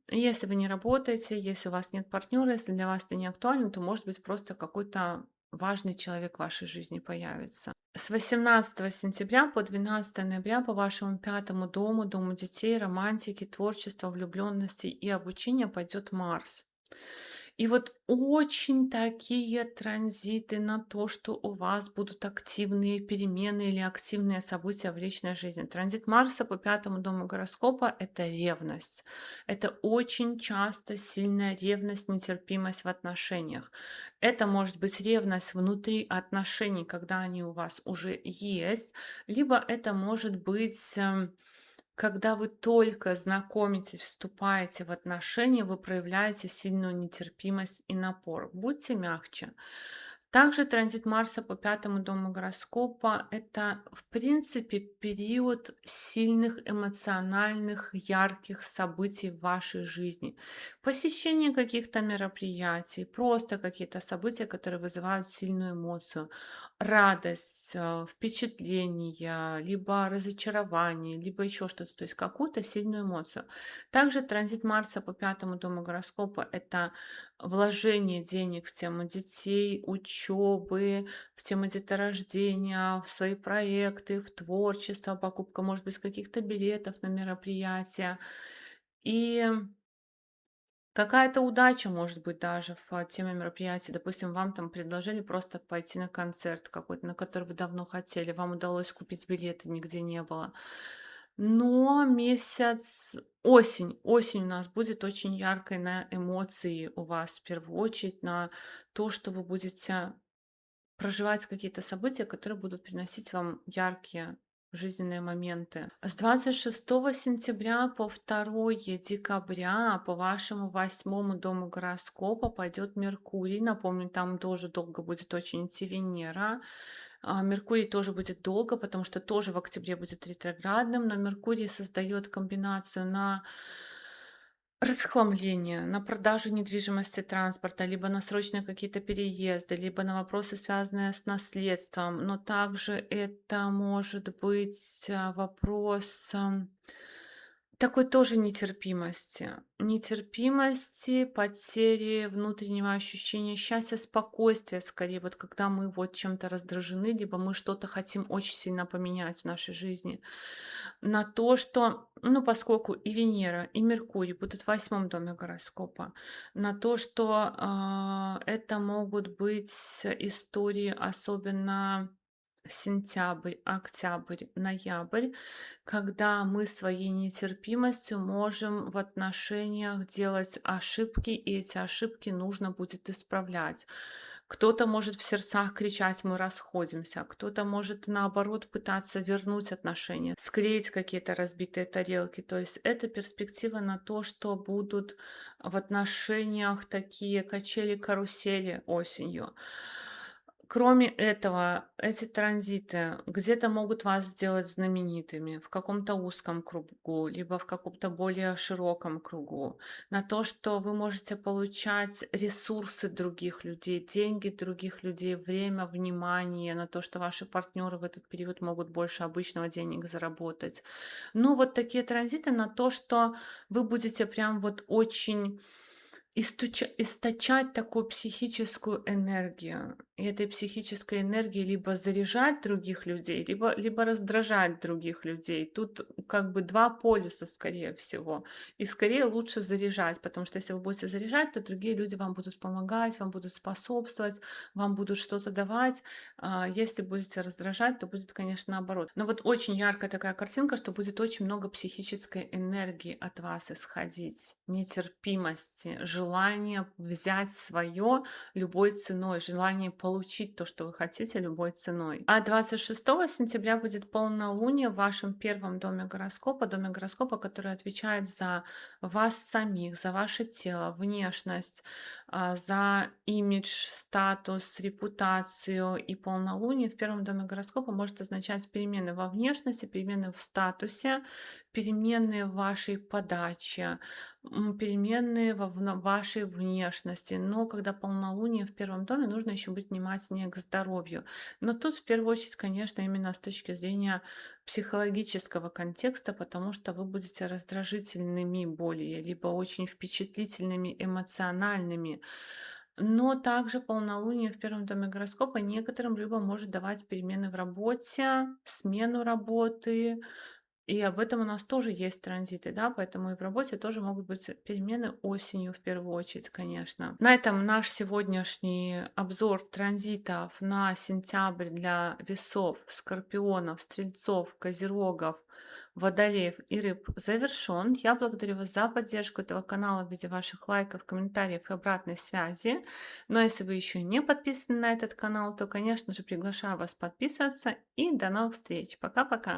если вы не работаете, если у вас нет партнера, если для вас это не актуально, то может быть просто какой-то важный человек в вашей жизни появится. С 18 сентября по 12 ноября по вашему пятому дому, дому детей, романтики, творчества, влюбленности и обучения пойдет Марс. И вот очень такие транзиты на то, что у вас будут активные перемены или активные события в личной жизни. Транзит Марса по пятому дому гороскопа — это ревность. Это очень часто сильная ревность, нетерпимость в отношениях. Это может быть ревность внутри отношений, когда они у вас уже есть, либо это может быть когда вы только знакомитесь, вступаете в отношения, вы проявляете сильную нетерпимость и напор. Будьте мягче. Также транзит Марса по пятому дому гороскопа — это, в принципе, период сильных эмоциональных, ярких событий в вашей жизни. Посещение каких-то мероприятий, просто какие-то события, которые вызывают сильную эмоцию, радость, впечатление, либо разочарование, либо еще что-то, то есть какую-то сильную эмоцию. Также транзит Марса по пятому дому гороскопа — это вложение денег в тему детей, учебы, в тему деторождения, в свои проекты, в творчество, покупка, может быть, каких-то билетов на мероприятия. И какая-то удача может быть даже в теме мероприятия. Допустим, вам там предложили просто пойти на концерт какой-то, на который вы давно хотели, вам удалось купить билеты, нигде не было. Но месяц осень у нас будет очень яркой на эмоции у вас в первую очередь, на то, что вы будете проживать какие-то события, которые будут приносить вам яркие жизненные моменты. С 26 сентября по 2 декабря по вашему восьмому дому гороскопа пойдет Меркурий. Напомню, там тоже долго будет очень идти Венера. Меркурий тоже будет долго, потому что тоже в октябре будет ретроградным, но Меркурий создает комбинацию на расхламление, на продажу недвижимости, транспорта, либо на срочные какие-то переезды, либо на вопросы, связанные с наследством. Но также это может быть вопрос такой тоже нетерпимости. Нетерпимости, потери внутреннего ощущения счастья, спокойствия скорее. Вот когда мы вот чем-то раздражены, либо мы что-то хотим очень сильно поменять в нашей жизни. На то, что, ну, поскольку и Венера, и Меркурий будут в 8 доме гороскопа, на то, что это могут быть истории, особенно сентябрь, октябрь, ноябрь, когда мы своей нетерпимостью можем в отношениях делать ошибки, и эти ошибки нужно будет исправлять. Кто-то может в сердцах кричать: "Мы расходимся", кто-то может, наоборот, пытаться вернуть отношения, склеить какие-то разбитые тарелки. То есть это перспектива на то, что будут в отношениях такие качели-карусели осенью. Кроме этого, эти транзиты где-то могут вас сделать знаменитыми в каком-то узком кругу, либо в каком-то более широком кругу. На то, что вы можете получать ресурсы других людей, деньги других людей, время, внимание, на то, что ваши партнеры в этот период могут больше обычного денег заработать. Ну, вот такие транзиты на то, что вы будете прям вот очень источать такую психическую энергию. И этой психической энергией либо заряжать других людей, либо раздражать других людей. Тут как бы два полюса, скорее всего. И скорее лучше заряжать, потому что если вы будете заряжать, то другие люди вам будут помогать, вам будут способствовать, вам будут что-то давать. Если будете раздражать, то будет, конечно, наоборот. Но вот очень яркая такая картинка, что будет очень много психической энергии от вас исходить, нетерпимости, желания взять свое любой ценой, желание получить то, что вы хотите, любой ценой. А 26 сентября будет полнолуние в вашем 1 доме гороскопа, который отвечает за вас самих, за ваше тело, внешность, за имидж, статус, репутацию. И полнолуние в 1 доме гороскопа может означать перемены во внешности, перемены в статусе, перемены в вашей подаче, перемены вашей внешности. Но когда полнолуние в 1 доме, нужно еще быть внимательнее к здоровью. Но тут в первую очередь, конечно, именно с точки зрения психологического контекста, потому что вы будете раздражительными более, либо очень впечатлительными, эмоциональными. Но также полнолуние в 1 доме гороскопа некоторым рыбам может давать перемены в работе, смену работы, и об этом у нас тоже есть транзиты, да, поэтому и в работе тоже могут быть перемены осенью в первую очередь, конечно. На этом наш сегодняшний обзор транзитов на сентябрь для весов, скорпионов, стрельцов, козерогов, водолеев и рыб завершен. Я благодарю вас за поддержку этого канала в виде ваших лайков, комментариев и обратной связи. Но если вы еще не подписаны на этот канал, то, конечно же, приглашаю вас подписываться. И до новых встреч. Пока-пока.